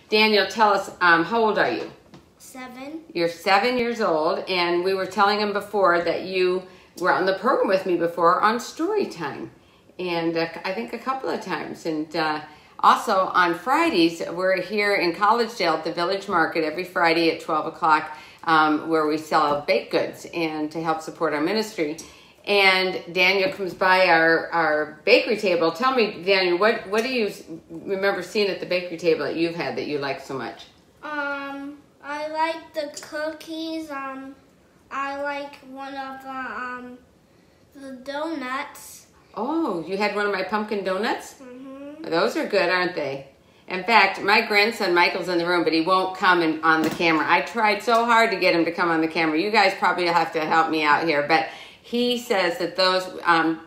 Daniel, tell us, how old are you? 7. You're 7 years old, and we were telling him before that you were on the program with me before on story time, and I think a couple of times. And also on Fridays, we're here in Collegedale at the Village Market every Friday at 12 o'clock, where we sell baked goods and to help support our ministry. And Daniel comes by our bakery table. Tell me, Daniel, what do you remember seeing at the bakery table that you've had that you like so much? I like the cookies. I like one of the donuts. Oh, you had one of my pumpkin donuts? Mm-hmm. Those are good, aren't they? In fact, my grandson Michael's in the room, but he won't come on the camera. I tried so hard to get him to come on the camera. You guys probably have to help me out here, but he says that those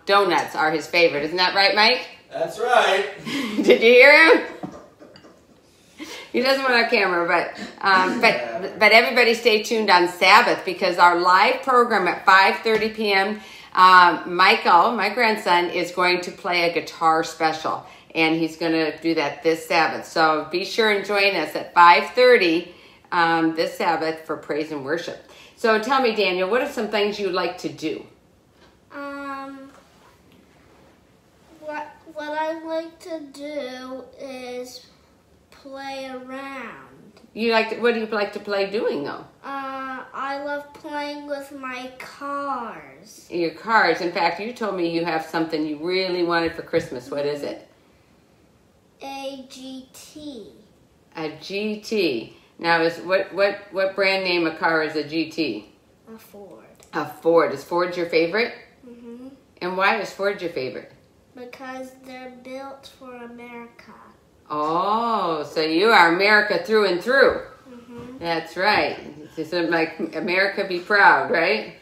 donuts are his favorite. Isn't that right, Mike? That's right. Did you hear him? He doesn't want our camera, but everybody stay tuned on Sabbath, because our live program at 5:30 p.m. Michael, my grandson, is going to play a guitar special, and he's going to do that this Sabbath. So be sure and join us at 5:30 this Sabbath for praise and worship. So tell me, Daniel, what are some things you like to do? What I like to do is play around. What do you like to play doing, though? I love playing with my cars. Your cars. In fact, you told me you have something you really wanted for Christmas. What is it? A GT. A GT. Now, what brand name of car is a GT? A Ford. A Ford. Is Ford your favorite? Mm-hmm. And why is Ford your favorite? Because they're built for America. Oh, so you are America through and through. Mm-hmm. That's right. It's like America be proud, right?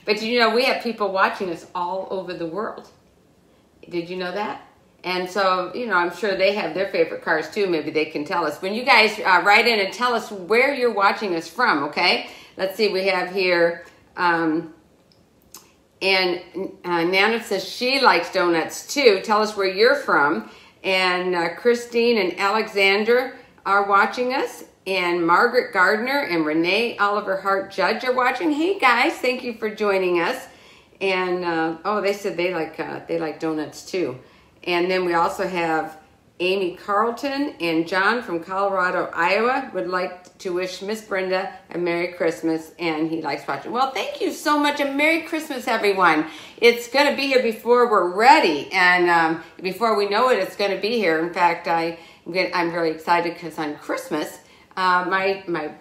But you know, we have people watching us all over the world. Did you know that? And so, you know, I'm sure they have their favorite cars too. Maybe they can tell us. When you guys write in and tell us where you're watching us from, okay? Let's see, we have here, and Nana says she likes donuts too. Tell us where you're from. And Christine and Alexander are watching us. And Margaret Gardner and Renee Oliver Hart Judge are watching. Hey guys, thank you for joining us. And oh, they said they like donuts too. And then we also have Amy Carlton and John from Colorado, Iowa would like to wish Miss Brenda a Merry Christmas, and he likes watching. Well, thank you so much, and Merry Christmas, everyone. It's going to be here before we're ready, and before we know it, it's going to be here. In fact, I'm really excited because on Christmas, my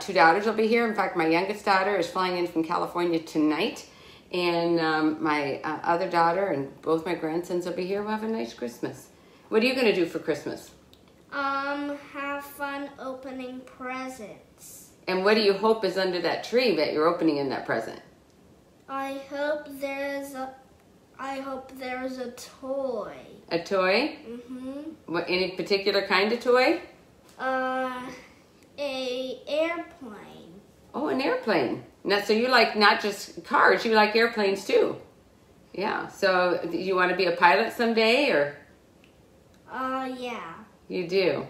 2 daughters will be here. In fact, my youngest daughter is flying in from California tonight, and my other daughter and both my grandsons will be here. We'll have a nice Christmas. What are you going to do for Christmas? Have fun opening presents. And what do you hope is under that tree that you're opening in that present? I hope there's a toy. A toy? Mm-hmm. What, any particular kind of toy? A airplane. Oh, an airplane. Now, so you like not just cars, you like airplanes too. Yeah. So you want to be a pilot someday, or? Yeah. You do.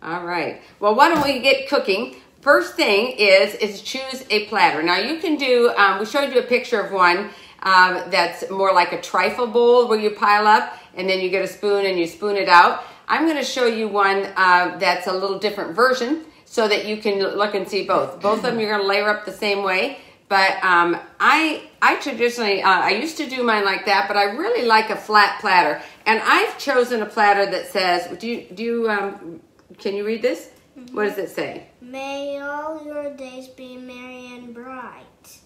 All right. Well, why don't we get cooking? First thing is choose a platter. Now you can do, we showed you a picture of one that's more like a trifle bowl where you pile up and then you get a spoon and you spoon it out. I'm going to show you one that's a little different version so that you can look and see both. Both of them you're going to layer up the same way. But I traditionally, I used to do mine like that, but I really like a flat platter. And I've chosen a platter that says, can you read this? Mm-hmm. What does it say? May all your days be merry and bright,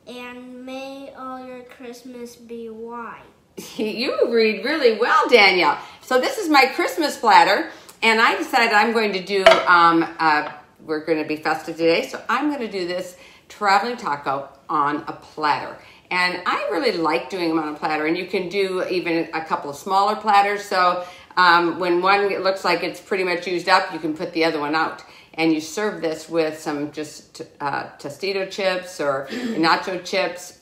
and may all your Christmas be white. You read really well, Danielle. So this is my Christmas platter, and I decided I'm going to do, we're going to be festive today, so I'm going to do this traveling taco on a platter. And I really like doing them on a platter, and you can do even a couple of smaller platters. So when one looks like it's pretty much used up, you can put the other one out. And you serve this with some just Tostito chips or nacho chips,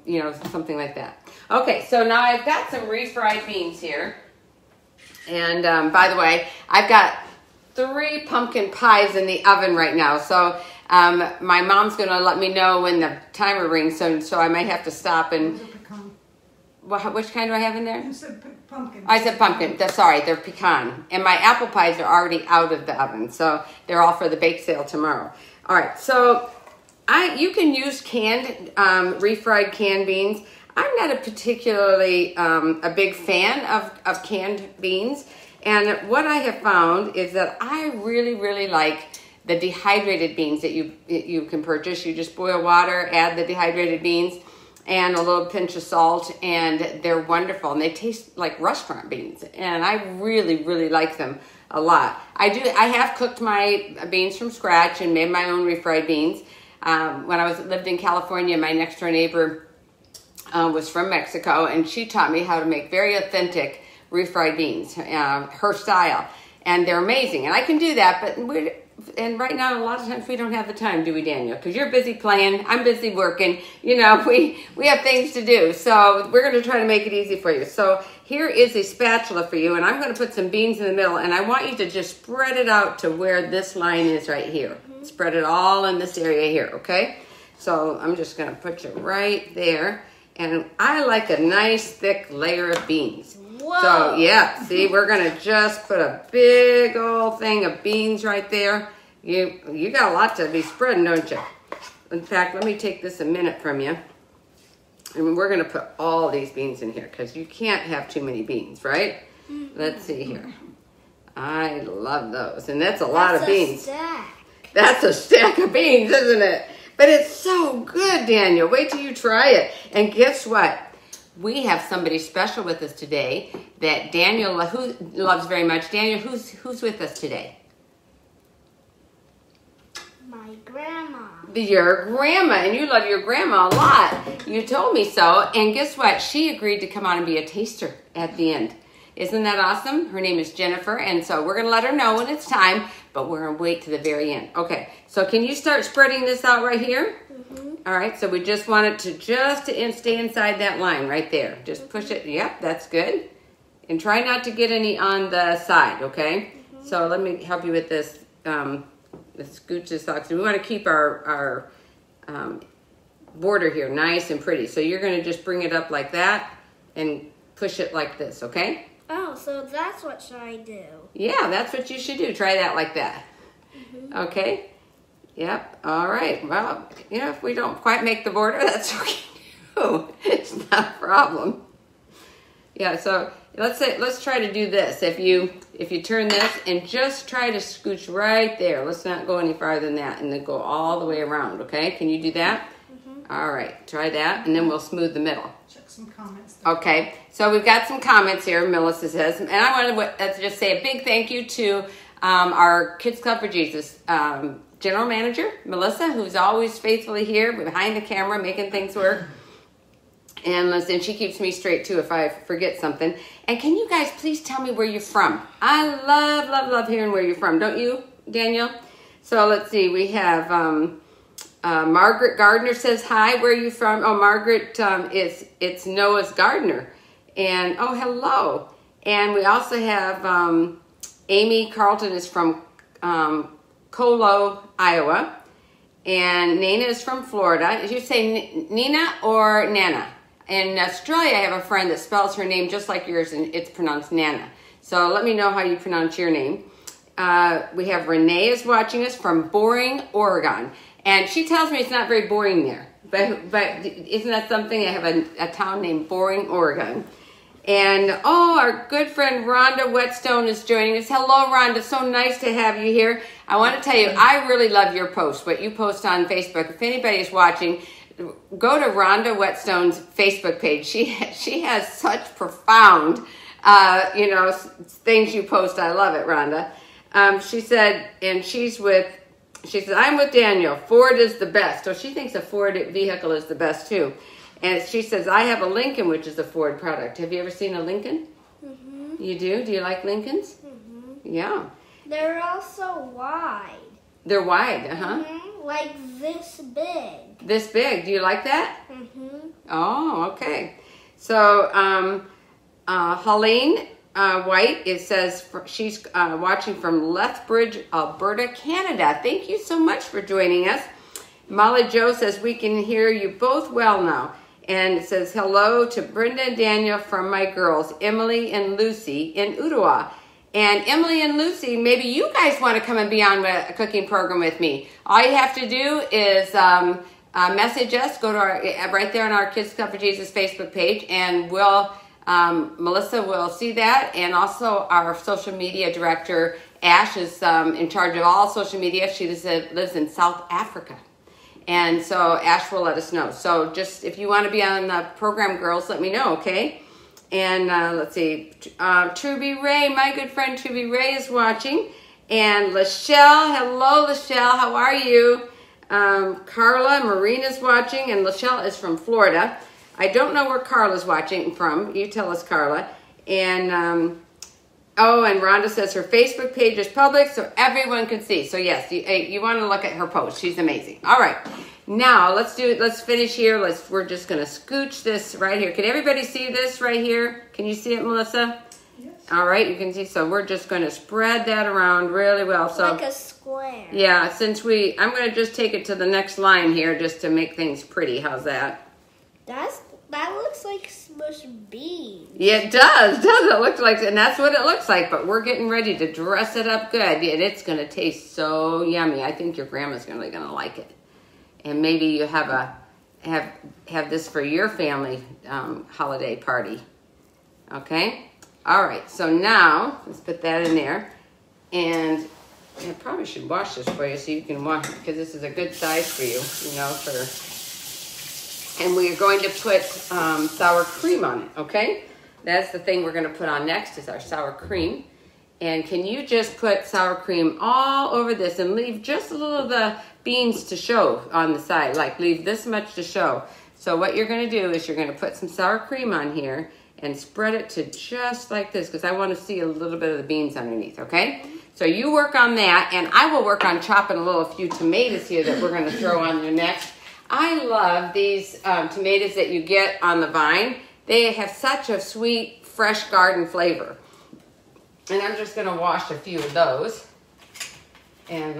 you know, something like that. Okay, so now I've got some refried beans here. And by the way, I've got 3 pumpkin pies in the oven right now. So my mom's going to let me know when the timer rings, so I might have to stop and... Which kind do I have in there? You said pumpkin. I said pumpkin. Sorry, they're pecan. And my apple pies are already out of the oven, so they're all for the bake sale tomorrow. All right, so you can use canned, refried canned beans. I'm not a particularly a big fan of canned beans. And what I have found is that I really, really like the dehydrated beans that you can purchase. You just boil water, add the dehydrated beans, and a little pinch of salt, and they're wonderful. And they taste like restaurant beans, and I really, really like them a lot. I have cooked my beans from scratch and made my own refried beans. When I lived in California, my next door neighbor was from Mexico, and she taught me how to make very authentic refried beans, her style, and they're amazing. And I can do that, but right now, a lot of times we don't have the time, do we, Daniel? Because you're busy playing, I'm busy working. You know, we have things to do. So we're going to try to make it easy for you. So here is a spatula for you, and I'm going to put some beans in the middle, and I want you to just spread it out to where this line is right here. Spread it all in this area here, okay? So I'm just going to put you right there. And I like a nice thick layer of beans. Whoa. So yeah, see, we're going to just put a big old thing of beans right there. You got a lot to be spreading, don't you? In fact, let me take this a minute from you. And we're going to put all these beans in here because you can't have too many beans, right? Let's see here. I love those. And that's a lot of beans. Stack. That's a stack of beans, isn't it? But it's so good, Daniel. Wait till you try it. And guess what? We have somebody special with us today that Daniel who loves very much. Daniel, who's with us today? My grandma. Your grandma, and you love your grandma a lot. You told me so. And guess what? She agreed to come on and be a taster at the end. Isn't that awesome? Her name is Jennifer, and so we're going to let her know when it's time, but we're going to wait to the very end. Okay, so can you start spreading this out right here? All right, so we just want it to stay inside that line right there. Just push it. Yep, that's good. And try not to get any on the side, okay? So let me help you with this. Let's scoot this out. So we want to keep our border here nice and pretty. So you're going to just bring it up like that and push it like this, okay? Oh, so that's what should I do? Yeah, that's what you should do. Try that like that. Okay? Yep. All right. Well, you know, if we don't quite make the border, that's okay too. It's not a problem. Yeah, so let's try to do this. If you turn this and just try to scooch right there. Let's not go any farther than that, and then go all the way around, okay? Can you do that? All right, try that, and then we'll smooth the middle. Check some comments. Okay, so we've got some comments here, Melissa says, and I want to just say a big thank you to our Kids Club for Jesus general manager, Melissa, who's always faithfully here behind the camera making things work. And listen, she keeps me straight too if I forget something. And can you guys please tell me where you're from? I love, love, love hearing where you're from. Don't you, Daniel? So let's see. We have Margaret Gardner says, hi, where are you from? Oh, Margaret, it's Noah's Gardner. And, oh, hello. And we also have Amy Carlton is from Colo, Iowa. And Nana is from Florida. Did you say Nina or Nana? In Australia, I have a friend that spells her name just like yours, and it's pronounced Nana. So let me know how you pronounce your name. We have Renee is watching us from Boring, Oregon. And she tells me it's not very boring there. But isn't that something? I have a town named Boring, Oregon. And, oh, our good friend Rhonda Whetstone is joining us. Hello, Rhonda. So nice to have you here. I want to tell you, I really love your post, what you post on Facebook. If anybody is watching, go to Rhonda Whetstone's Facebook page. She has such profound, things you post. I love it, Rhonda. She said, she said, I'm with Daniel. Ford is the best. So she thinks a Ford vehicle is the best, too. And she says, I have a Lincoln, which is a Ford product. Have you ever seen a Lincoln? You do? Do you like Lincolns? Yeah. They're also wide. They're wide, Like this big. This big. Do you like that? Oh, okay. So, Helene White, it says she's watching from Lethbridge, Alberta, Canada. Thank you so much for joining us. Molly Jo says, we can hear you both well now. And it says, hello to Brenda and Daniel from my girls, Emily and Lucy in Ottawa. And Emily and Lucy, maybe you guys want to come and be on a cooking program with me. All you have to do is message us, go to our, right there on our Kids Club for Jesus Facebook page, and we'll, Melissa will see that. And also our social media director, Ash, is in charge of all social media. She lives in South Africa. And so Ash will let us know. So just if you want to be on the program, girls, let me know, okay? And let's see, Truby Ray, my good friend Truby Ray is watching. And Lachelle, hello Lachelle, how are you? Carla, Marina's watching, and Lachelle is from Florida. I don't know where Carla's watching from. You tell us, Carla. And oh, and Rhonda says her Facebook page is public so everyone can see. So yes, you want to look at her post. She's amazing. All right, now let's finish here. We're just going to scooch this right here. Can everybody see this right here? Can you see it, Melissa? Yes. All right, you can see. So we're just going to spread that around really well. So like a square. Yeah, I'm going to just take it to the next line here just to make things pretty. How's that? That looks like smushed beans. Yeah, it does. It looks like, and that's what it looks like. But we're getting ready to dress it up good, and it's going to taste so yummy. I think your grandma's really going to like it. And maybe you have this for your family holiday party. Okay. All right. So now let's put that in there, and I probably should wash this for you so you can wash it because this is a good size for you. You know, And we are going to put sour cream on it, okay? That's the thing we're going to put on next is our sour cream. And can you just put sour cream all over this and leave just a little of the beans to show on the side, like leave this much to show. So what you're going to do is you're going to put some sour cream on here and spread it to just like this because I want to see a little bit of the beans underneath, okay? So you work on that, and I will work on chopping a few tomatoes here that we're going to throw on there next. I love these tomatoes that you get on the vine. They have such a sweet, fresh garden flavor. And I'm just going to wash a few of those and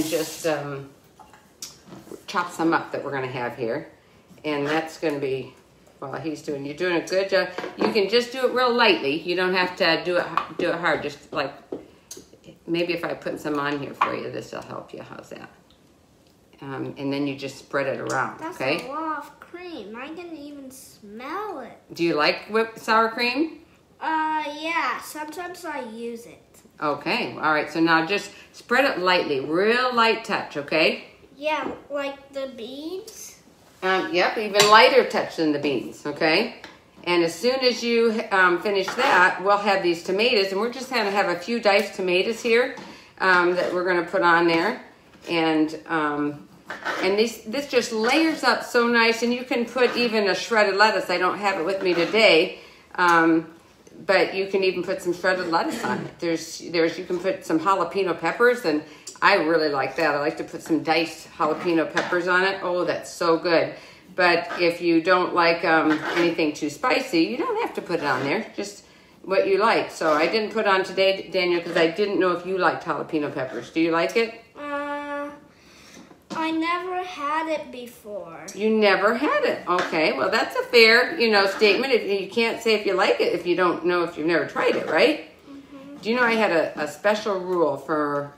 just chop some up that we're going to have here. And that's going to be, well, you're doing a good job. You can just do it real lightly. You don't have to do it hard. Just like, maybe if I put some on here for you, this will help you. How's that? And then you just spread it around, okay? That's a lot of cream. I can even smell it. Do you like sour cream? Yeah. Sometimes I use it. Okay. All right. So now just spread it lightly, real light touch, okay? Yeah, like the beans. Yep, even lighter touch than the beans, okay? And as soon as you finish that, we'll have these tomatoes, and we're just going to have a few diced tomatoes here that we're going to put on there. And this just layers up so nice, and you can put even a shredded lettuce. I don't have it with me today, but you can even put some shredded lettuce on it. You can put some jalapeno peppers, and I really like that. I like to put some diced jalapeno peppers on it. Oh, that's so good. But if you don't like anything too spicy, you don't have to put it on there. Just what you like. So I didn't put on today, Daniel, because I didn't know if you liked jalapeno peppers. Do you like it? I never had it before. You never had it. Okay, well that's a fair, statement. You can't say if you like it if you don't know if you've never tried it, right? Mm-hmm. Do you know I had a special rule for,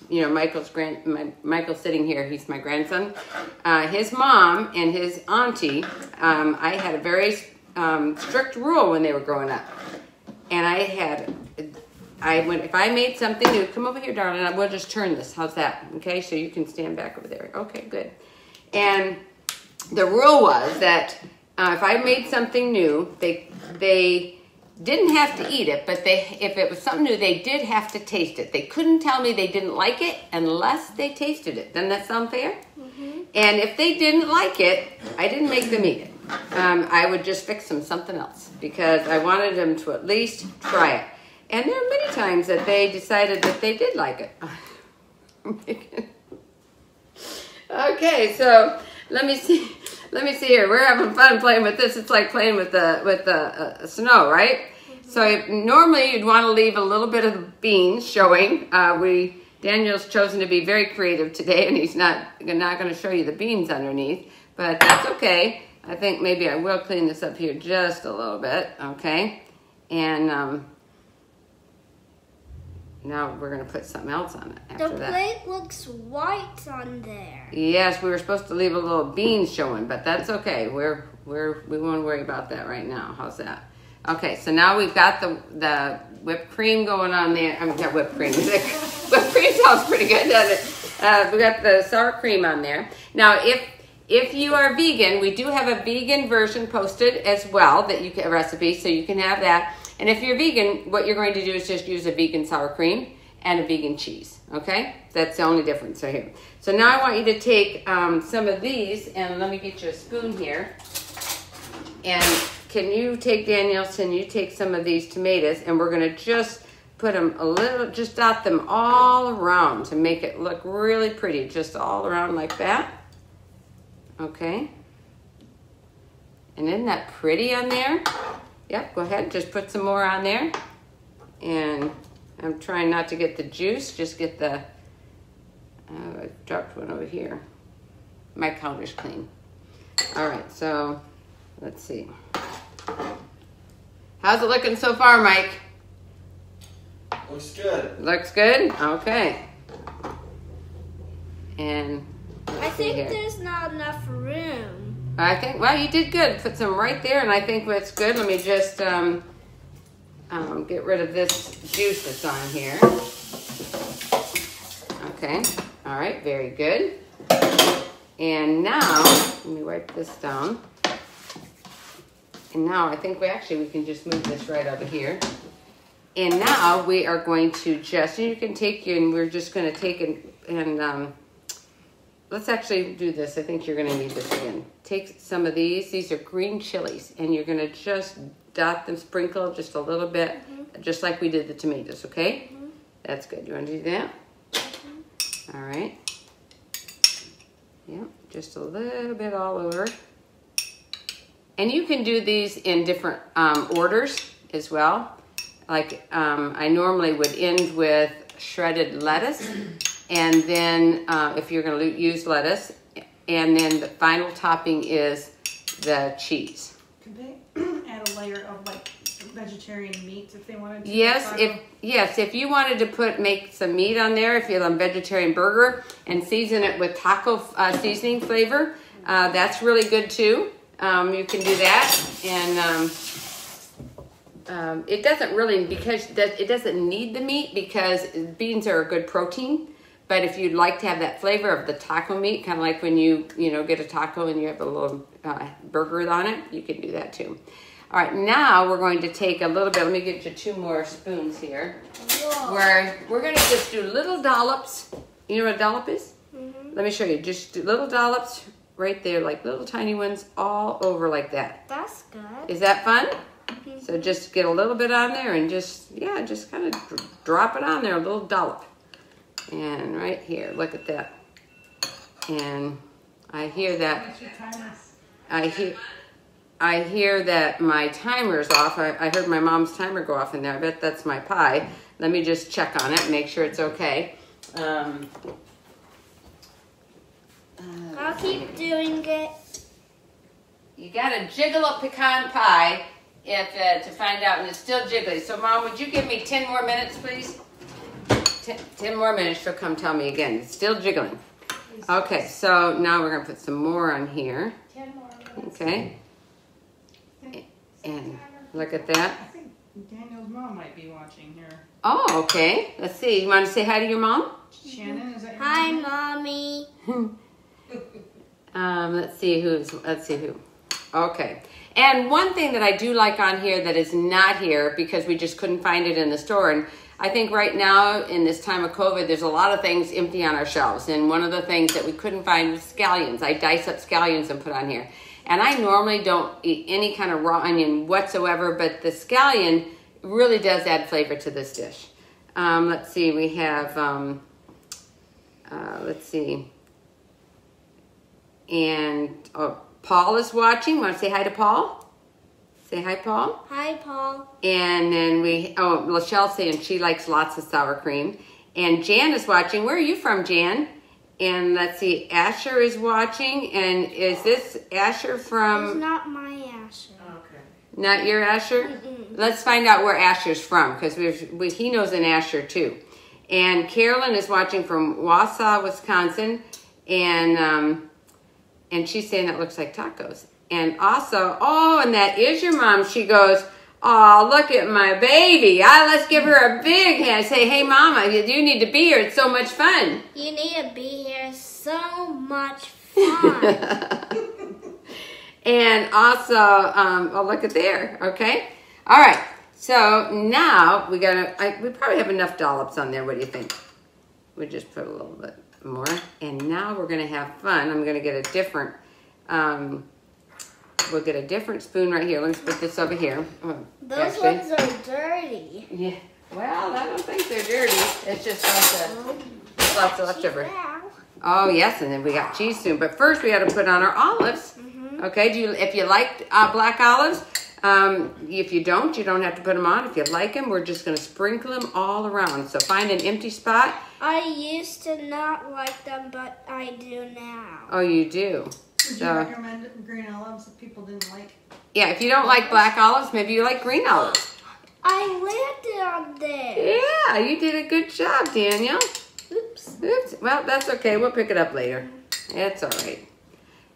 Michael's sitting here. He's my grandson. His mom and his auntie. I had a very strict rule when they were growing up, and if I made something new, come over here, darling, I will just turn this. How's that? Okay, so you can stand back over there. Okay, good. And the rule was that if I made something new, they didn't have to eat it, but if it was something new, they did have to taste it. They couldn't tell me they didn't like it unless they tasted it. Doesn't that sound fair? Mm-hmm. And if they didn't like it, I didn't make them eat it. I would just fix them something else because I wanted them to at least try it. And there are many times that they decided that they did like it. Okay, so Let me see. Let me see here. We're having fun playing with this. It's like playing with the snow, right? So normally you'd want to leave a little bit of the beans showing. Daniel's chosen to be very creative today, and he's not going to show you the beans underneath, but that's okay. I think maybe I will clean this up here just a little bit, okay? And now we're going to put something else on it after that. The plate looks white on there. Yes, we were supposed to leave a little bean showing, but that's okay. We won't worry about that right now. How's that? Okay, so now we've got the whipped cream going on there. I mean, not whipped cream. Whipped cream sounds pretty good, doesn't it? We got the sour cream on there. Now, if you are vegan, we do have a vegan version posted as well, that you can, a recipe, so you can have that. And if you're vegan, what you're going to do is just use a vegan sour cream and a vegan cheese, okay? That's the only difference right here. So now I want you to take some of these, and let me get you a spoon here. And can you take, Daniel, can you take some of these tomatoes, and we're going to just put them a little, just dot them all around to make it look really pretty, just all around like that. Okay. And isn't that pretty on there? Yep, go ahead, just put some more on there. And I'm trying not to get the juice, just get the, I dropped one over here. My counter's clean. All right, so let's see. How's it looking so far, Mike? Looks good. Looks good? Okay. And I think there's not enough room. I think, well, you did good. Put some right there, and I think that's good. Let me just get rid of this juice that's on here. Okay. All right, very good. And now, let me wipe this down. And now I think we can just move this right over here. And now we are going to just, and you can take your, and we're just going to take and let's actually do this. I think you're going to need this again. Take some of these. These are green chilies, and you're going to just dot them, sprinkle just a little bit, just like we did the tomatoes, okay? That's good. You want to do that? All right. Yep, just a little bit all over. And you can do these in different orders as well. Like I normally would end with shredded lettuce, and then if you're going to use lettuce, and then the final topping is the cheese. Could they add a layer of like vegetarian meats if they wanted to? Yes, if you wanted to make some meat on there, if you have a vegetarian burger, and season it with taco seasoning flavor, that's really good too. You can do that, and it doesn't really, because it doesn't need the meat, because beans are a good protein. But if you'd like to have that flavor of the taco meat, kind of like when you get a taco and you have a little burger on it, you can do that too. All right, now we're going to take a little bit. Let me get you 2 more spoons here. Whoa. Where we're going to just do little dollops. You know what a dollop is? Let me show you. Just do little dollops right there, like little tiny ones all over like that. That's good. Is that fun? So just get a little bit on there and just kind of drop it on there, a little dollop. And right here, look at that. And I hear that. I hear that my timer's off. I heard my mom's timer go off in there. I bet that's my pie. Let me just check on it and make sure it's okay. I'll keep doing it. You got to jiggle a pecan pie to find out, and it's still jiggly. So, Mom, would you give me 10 more minutes, please? 10 more minutes, she'll come tell me again. It's still jiggling. Okay, so now we're going to put some more on here. 10 more minutes. Okay. And look at that. I think Daniel's mom might be watching here. Oh, okay. Let's see. You want to say hi to your mom? Shannon, is that your Hi, mom? Mommy. Let's see who. Okay. And one thing that I do like on here that is not here, because we just couldn't find it in the store, and I think right now in this time of COVID, there's a lot of things empty on our shelves. And one of the things that we couldn't find was scallions. I dice up scallions and put on here. And I normally don't eat any kind of raw onion whatsoever, but the scallion really does add flavor to this dish. Let's see, we have, let's see. And Paul is watching. Want to say hi to Paul? Say hi, Paul. Hi, Paul. And then Lachelle's saying she likes lots of sour cream. And Jan is watching. Where are you from, Jan? And let's see, Asher is watching. And is this Asher from? It's not my Asher. Okay. Not your Asher? Let's find out where Asher's from, because he knows an Asher too. And Carolyn is watching from Wausau, Wisconsin. And she's saying it looks like tacos. And also, and that is your mom. She goes, oh, look at my baby. Let's give her a big hand. Say, hey, Mama, you need to be here. It's so much fun. You need to be here. So much fun. And also, look at there. Okay. All right. So now we probably have enough dollops on there. What do you think? We just put a little bit more. And now we're going to have fun. I'm going to get a different, we'll get a different spoon right here. Let me put this over here. Those ones are dirty. Yeah. Well, I don't think they're dirty. It's just lots of leftover. Oh, yes, and then we got cheese soon. But first, we got to put on our olives. Okay, if you like black olives, if you don't have to put them on. If you like them, we're just going to sprinkle them all around. So find an empty spot. I used to not like them, but I do now. Oh, you do? Would you recommend green olives if people didn't like? Yeah, if you don't like black olives, maybe you like green olives. I landed on there. Yeah, you did a good job, Daniel. Oops. Well, that's okay. We'll pick it up later. It's all right.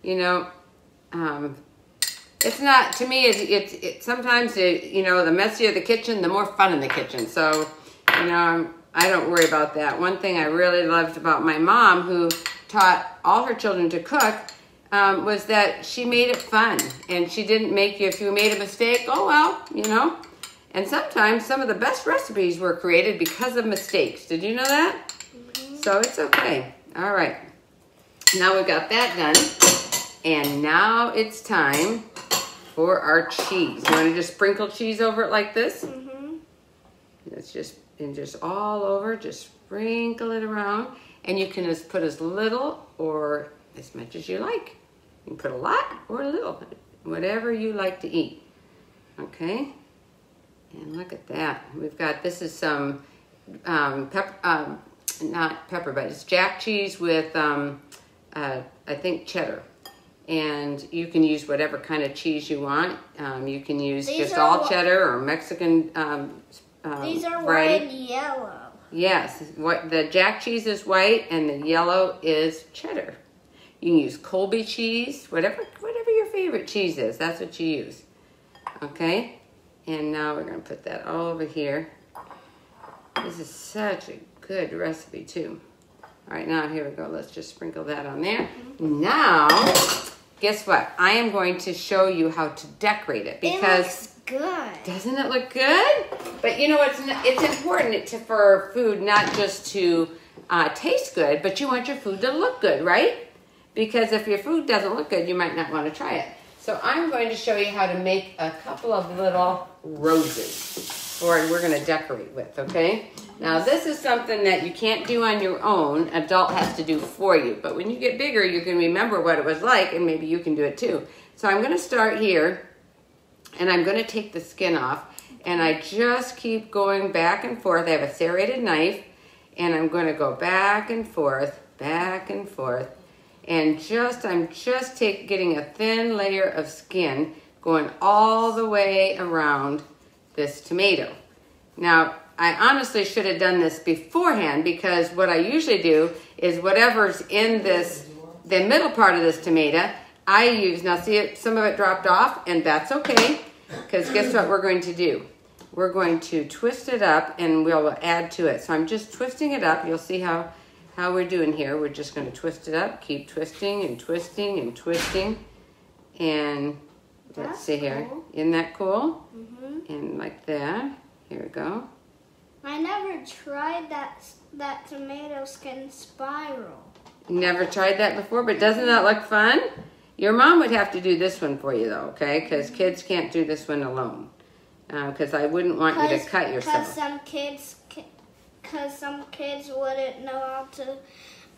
You know, it's not, to me, it's sometimes, the messier the kitchen, the more fun in the kitchen. So, I don't worry about that. One thing I really loved about my mom, who taught all her children to cook, was that she made it fun. And she didn't make you, if you made a mistake, oh well, And sometimes some of the best recipes were created because of mistakes. Did you know that? So it's okay. All right. Now we've got that done. And now it's time for our cheese. You want to just sprinkle cheese over it like this? It's just all over. Just sprinkle it around. And you can just put as little or as much as you like. You can put a lot or a little. Whatever you like to eat. Okay? And look at that. We've got, this is some not pepper, but it's jack cheese with, I think, cheddar. And you can use whatever kind of cheese you want. You can use just all cheddar or Mexican These are variety. white and yellow. Yes, the jack cheese is white and the yellow is cheddar. You can use Colby cheese, whatever your favorite cheese is. That's what you use. Okay? And now we're going to put that all over here. This is such a good recipe too. All right, now here we go. Let's just sprinkle that on there. Now, guess what? I am going to show you how to decorate it because it looks good. Doesn't it look good? But you know, it's important for food not just to taste good, but you want your food to look good, right? Because if your food doesn't look good, you might not want to try it. So I'm going to show you how to make a couple of little roses we're going to decorate with, okay? Now this is something that you can't do on your own. Adult has to do for you. But when you get bigger, you can remember what it was like and maybe you can do it too. So I'm going to start here and I'm going to take the skin off and I just keep going back and forth. I have a serrated knife and I'm going to go back and forth. And I'm just getting a thin layer of skin going all the way around this tomato. Now, I honestly should have done this beforehand because what I usually do is whatever's in the middle part of this tomato, I use, now see it, some of it dropped off and that's okay because guess what we're going to do? We're going to twist it up and we'll add to it. So I'm just twisting it up. You'll see how we're doing here. We're just going to twist it up, keep twisting and twisting and twisting. And let's see here. Cool. Isn't that cool? Mm-hmm. And like that. Here we go. I never tried that tomato skin spiral. Never tried that before, but doesn't that look fun? Your mom would have to do this one for you though, okay? Because kids can't do this one alone. Because I wouldn't want you to cut yourself. Because some kids wouldn't know how to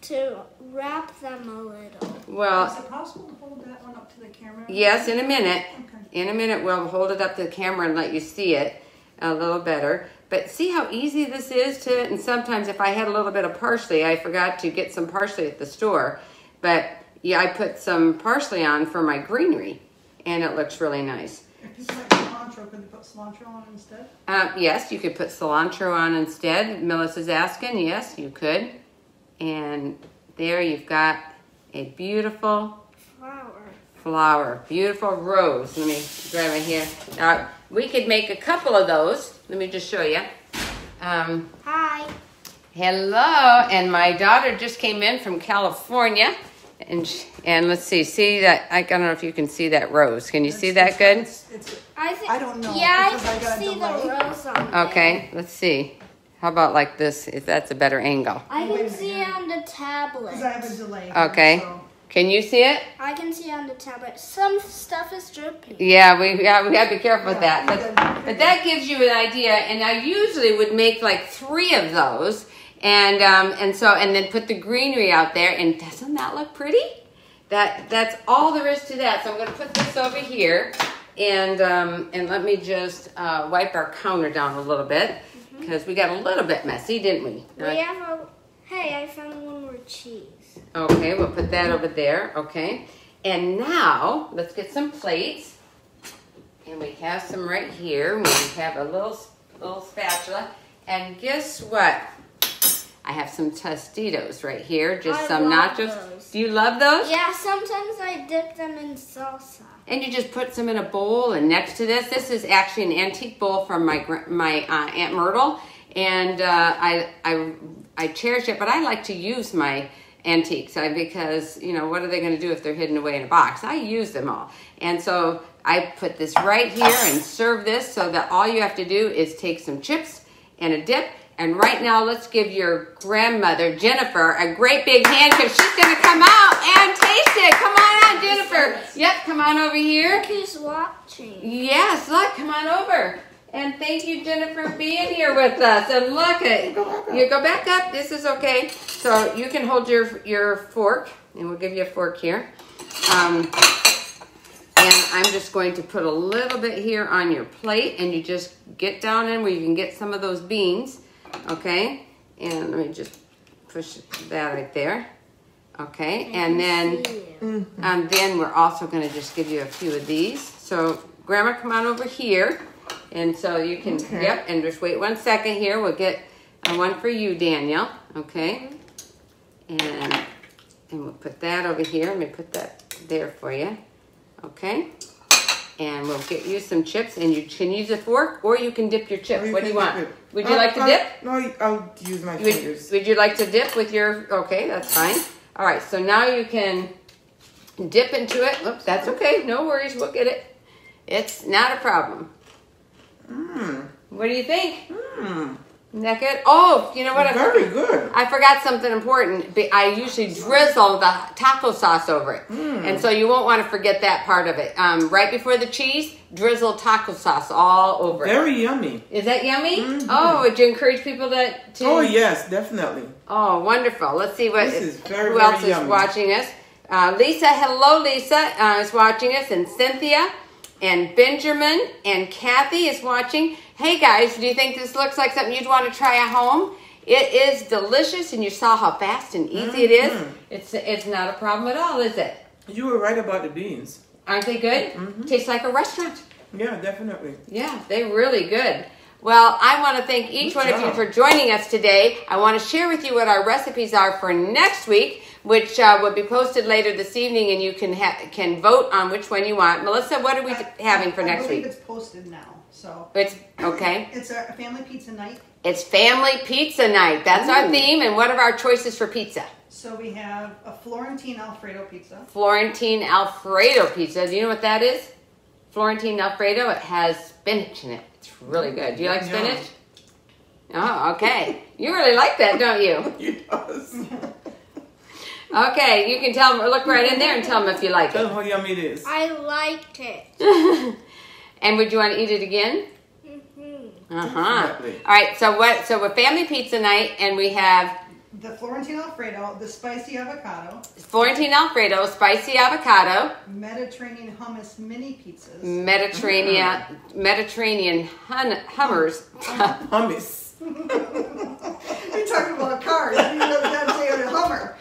to wrap them a little. Well, Is it possible to hold that one up to the camera? yes, in a minute. Okay. In a minute, we'll hold it up to the camera and let you see it a little better. But see how easy this is to, and sometimes if I had a little bit of parsley, I forgot to get some parsley at the store. But yeah, I put some parsley on for my greenery, and it looks really nice. If you like cilantro, could you put cilantro on instead? Yes, you could put cilantro on instead. Melissa's asking. Yes, you could. And there you've got a beautiful flower. Beautiful rose. Let me grab it here. Now, we could make a couple of those. Let me just show you. Hi. Hello. And my daughter just came in from California. And let's see that, I don't know if you can see that rose. Can you see that good? I don't know. Yeah, I because I can got a see delay. the rose on there. Okay, let's see. How about like this, if that's a better angle? I Wait a can see it minute. on the tablet. Because I have a delay. Okay. So. Can you see it? I can see on the tablet. Some stuff is dripping. Yeah, we have to be careful with that. Yeah, But that gives you an idea, and I usually would make like 3 of those, and then put the greenery out there, and doesn't that look pretty? That's all there is to that. So I'm going to put this over here, and let me just wipe our counter down a little bit, because we got a little bit messy, didn't we? Hey, I found one more cheese. Okay, we'll put that over there. Okay, and now let's get some plates, and we have some right here. We have a little spatula, and guess what? I have some Tostitos right here, just some love nachos. those. Do you love those? Yeah, sometimes I dip them in salsa. And you just put some in a bowl, and next to this is actually an antique bowl from my Aunt Myrtle, and I cherish it. But I like to use my antiques because what are they going to do if they're hidden away in a box? I use them all, and so I put this right here and serve this so that all you have to do is take some chips and a dip. And right now, let's give your grandmother, Jennifer, a great big hand because she's going to come out and taste it. Come on out, Jennifer. Yep, come on over here. Look who's watching. Yes, look, come on over. And thank you, Jennifer, for being here with us. And look, you go back up. This is okay. So you can hold your fork, and we'll give you a fork here. And I'm just going to put a little bit here on your plate, and you just get down in where you can get some of those beans. Okay, and let me just push that right there. Okay, and then we're also going to just give you a few of these. So, Grandma, come on over here, and so you can. Okay. Yep, and just wait 1 second here. We'll get one for you, Daniel. Okay, and we'll put that over here. Let me put that there for you. Okay. And we'll get you some chips, and you can use a fork, or you can dip your chips. What do you want? Would you like to dip? No, I'll use my fingers. Would you like to dip with your, okay, that's fine. All right, so now you can dip into it. Oops, that's okay. No worries, we'll get it. It's not a problem. What do you think? Isn't that good? Oh, you know what? Very good. I forgot something important. I usually drizzle the taco sauce over it. And so you won't want to forget that part of it. Right before the cheese, drizzle taco sauce all over it. Very yummy. Is that yummy? Oh, would you encourage people to... Oh, yes, definitely. Oh, wonderful. Let's see what who else is yummy. watching us. Lisa, hello, Lisa, is watching us. And Cynthia and Benjamin and Kathy is watching. Hey guys, do you think this looks like something you'd want to try at home? It is delicious, and you saw how fast and easy it is. It's not a problem at all, is it? You were right about the beans. Aren't they good? Tastes like a restaurant. Yeah, definitely. Yeah, they're really good. Well, I want to thank each one of you for joining us today. I want to share with you what our recipes are for next week, which will be posted later this evening, and you can vote on which one you want. Melissa, what are we having for next week? I believe it's posted now. So It's okay. It's a family pizza night. It's family pizza night. That's our theme. And what are our choices for pizza? So we have a Florentine Alfredo pizza. Florentine Alfredo pizza. Do you know what that is? Florentine Alfredo. It has spinach in it. It's really good. Do you like spinach? Oh, okay. You really like that, don't you? He does. Okay, you can tell them. Look right in there and tell them if you like Tell it. them how yummy it is. I liked it. And would you want to eat it again? Definitely. All right. So we're family pizza night, and we have The Florentine Alfredo, the spicy avocado, Florentine Alfredo, spicy avocado, Mediterranean hummus mini pizzas, Mediterranean hummers. Hummus. You're talking about cars. You know that say a Hummer.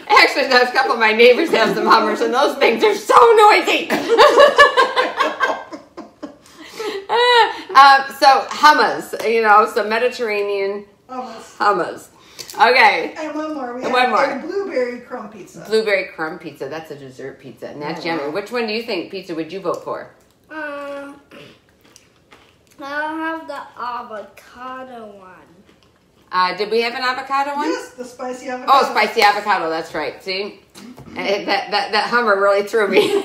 Actually, a couple of my neighbors have some Hummers, and those things are so noisy. So hummus, so Mediterranean hummus. Okay. And one more. We And have one a blueberry crumb pizza. Blueberry crumb pizza. That's a dessert pizza, and that's yummy. Which one do you think pizza would you vote for? I'll have the avocado one. Did we have an avocado one? Yes, the spicy avocado. Oh, spicy avocado. That's right. See, that Hummer really threw me.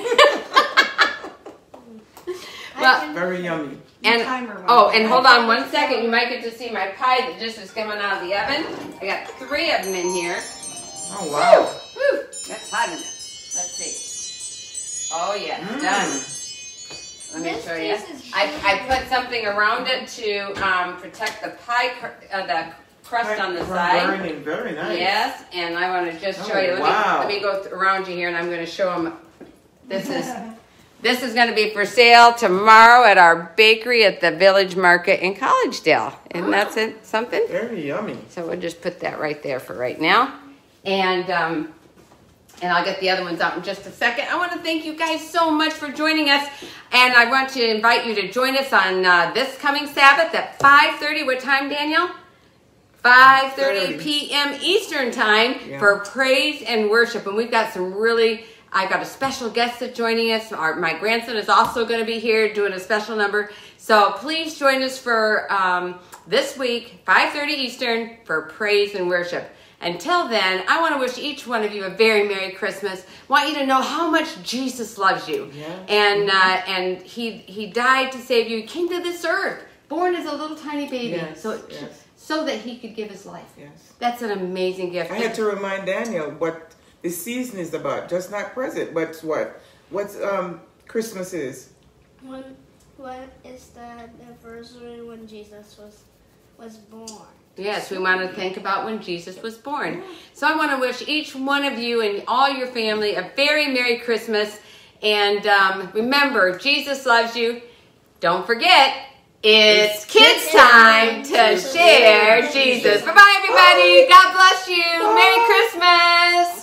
Well, Very yummy. and Timer one. and hold on 1 second. You might get to see my pie that just was coming out of the oven. I got 3 of them in here. Oh, wow. Woo! That's hot in it. Let's see. Oh yeah, it's done. Let me This show you. piece is I put something around it to protect the pie, the crust on the side. Burning. Very nice. Yes, and I want to just show Oh, you. wow. Let me go around you here, and I'm going to show them. This is going to be for sale tomorrow at our bakery at the Village Market in Collegedale. And that's it, something? Very yummy. So we'll just put that right there for right now. And I'll get the other ones out in just a second. I want to thank you guys so much for joining us. And I want to invite you to join us on this coming Sabbath at 5:30. What time, Daniel? 5:30 p.m. Eastern time for praise and worship. And we've got I've got a special guest that's joining us. My grandson is also going to be here doing a special number. So please join us for this week, 5:30 Eastern, for praise and worship. Until then, I want to wish each one of you a very Merry Christmas. I want you to know how much Jesus loves you. Yeah. And he died to save you. He came to this earth, born as a little tiny baby, Yes, so that he could give his life. Yes. That's an amazing gift. I had to remind Daniel what the season is about. Just not present, but what's Christmas is. When is the anniversary when Jesus was born? Yes, we want to think about when Jesus was born. So I want to wish each one of you and all your family a very Merry Christmas. And remember, Jesus loves you. Don't forget, it's kids' time to share Jesus. Bye-bye, everybody. God bless you. Merry Christmas.